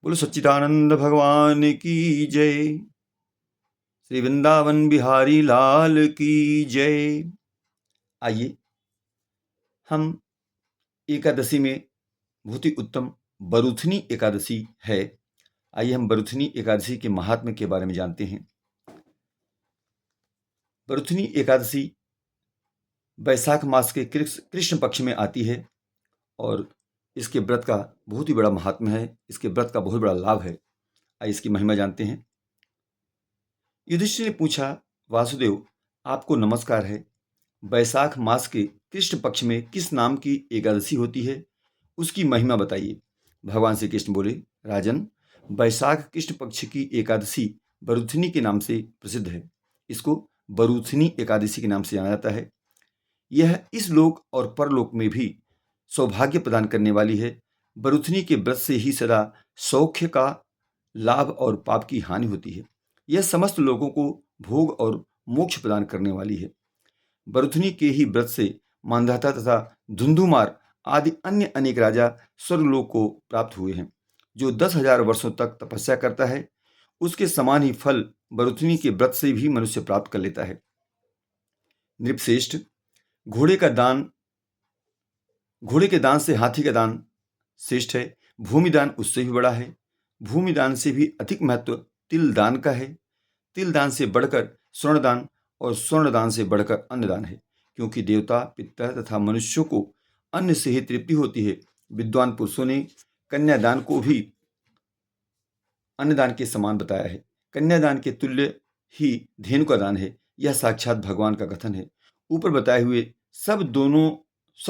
बोलो सच्चिदानंद भगवान की जय। श्री वृंदावन बिहारी लाल की जय। आइए हम एकादशी में बहुत ही उत्तम बरूथनी एकादशी है। आइए हम बरूथनी एकादशी के महात्म्य के बारे में जानते हैं। बरूथनी एकादशी वैशाख मास के कृष्ण पक्ष में आती है और इसके व्रत का बहुत ही बड़ा महात्म्य है। इसके व्रत का बहुत बड़ा लाभ है। आइए इसकी महिमा जानते हैं। युधिष्ठिर ने पूछा, वासुदेव आपको नमस्कार है। वैशाख मास के कृष्ण पक्ष में किस नाम की एकादशी होती है, उसकी महिमा बताइए। भगवान श्री कृष्ण बोले, राजन, वैशाख कृष्ण पक्ष की एकादशी बरूथनी के नाम से प्रसिद्ध है। इसको बरूथनी एकादशी के नाम से जाना जाता है। यह इस लोक और परलोक में भी सौभाग्य प्रदान करने वाली है। बरूथनी के व्रत से ही सदा सौख्य का लाभ और पाप की हानि होती है। यह समस्त लोगों को भोग और मोक्ष प्रदान करने वाली है। बरूथनी के ही व्रत से मांधाता तथा धुंधुमार आदि अन्य अनेक राजा स्वर्गलोक को प्राप्त हुए हैं। जो 10,000 वर्षों तक तपस्या करता है, उसके समान ही फल बरूथनी के व्रत से भी मनुष्य प्राप्त कर लेता है। नृपश्रेष्ठ, घोड़े के दान से हाथी का दान श्रेष्ठ है। भूमिदान उससे भी बड़ा है। भूमिदान से भी अधिक महत्व तिल दान का है। तिल दान से बढ़कर स्वर्णदान और स्वर्णदान से बढ़कर अन्नदान है, क्योंकि देवता, पितर तथा मनुष्यों को अन्न से ही तृप्ति होती है। विद्वान पुरुषों ने कन्यादान को भी अन्नदान के समान बताया है। कन्यादान के तुल्य ही धेनु का दान है। यह साक्षात भगवान का कथन है। ऊपर बताए हुए सब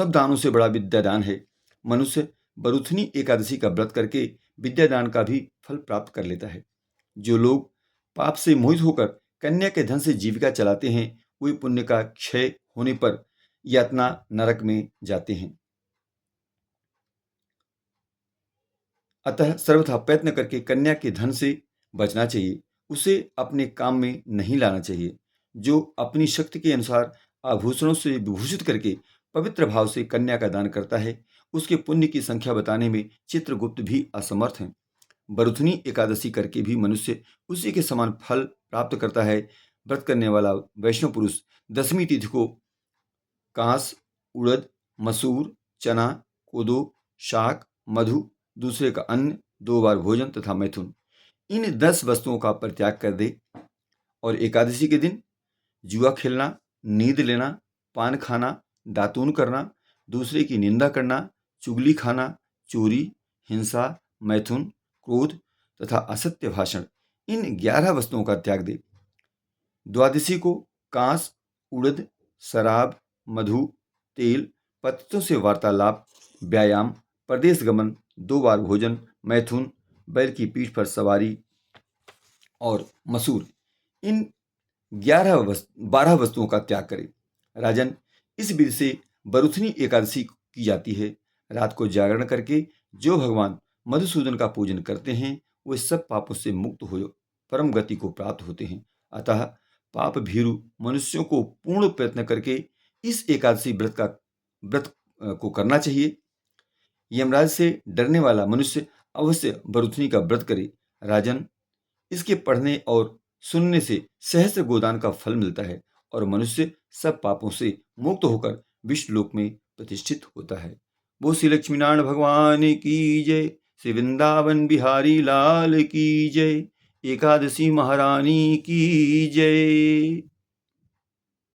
दानों से बड़ा विद्यादान है। मनुष्य बरूथनी एकादशी का व्रत करके विद्यादान का भी फल प्राप्त कर लेता है। जो लोग पाप से मोहित होकर कन्या के धन से जीविका चलाते हैं, वे पुण्य का क्षय होने पर यातना नरक में जाते हैं। अतः सर्वथा प्रयत्न करके कन्या के धन से बचना चाहिए। उसे अपने काम में नहीं लाना चाहिए। जो अपनी शक्ति के अनुसार आभूषणों से विभूषित करके पवित्र भाव से कन्या का दान करता है, उसके पुण्य की संख्या बताने में चित्रगुप्त भी असमर्थ हैं। बरूथनी एकादशी करके भी मनुष्य उसी के समान फल प्राप्त करता है। व्रत करने वाला वैष्णव पुरुष दशमी तिथि को कांस, उड़द, मसूर, चना, कोदो, शाक, मधु, दूसरे का अन्न, 2 बार भोजन तथा मैथुन, इन 10 वस्तुओं का परित्याग कर दे। और एकादशी के दिन जुआ खेलना, नींद लेना, पान खाना, दातून करना, दूसरे की निंदा करना, चुगली खाना, चोरी, हिंसा, मैथुन, क्रोध तथा असत्य भाषण, इन 11 वस्तुओं का त्याग दे। द्वादशी को कांस, उड़द, शराब, मधु, तेल, पत्तों से वार्तालाप, व्यायाम, प्रदेश गमन, 2 बार भोजन, मैथुन, बैल की पीठ पर सवारी और मसूर, इन 12 वस्तुओं का त्याग करें। राजन, इस विधि से बरूथनी एकादशी की जाती है। रात को जागरण करके जो भगवान मधुसूदन का पूजन करते हैं, वे सब पापों से मुक्त हो परम गति को प्राप्त होते हैं। अतः पाप भीरु मनुष्यों को पूर्ण प्रयत्न करके इस एकादशी व्रत को करना चाहिए। यमराज से डरने वाला मनुष्य अवश्य बरूथनी का व्रत करे। राजन, इसके पढ़ने और सुनने से सहस्त्र गोदान का फल मिलता है और मनुष्य सब पापों से मुक्त होकर विष्णुलोक में प्रतिष्ठित होता है। वो श्री लक्ष्मीनारायण भगवान की जय। श्री वृंदावन बिहारी लाल की जय। एकादशी महारानी की जय।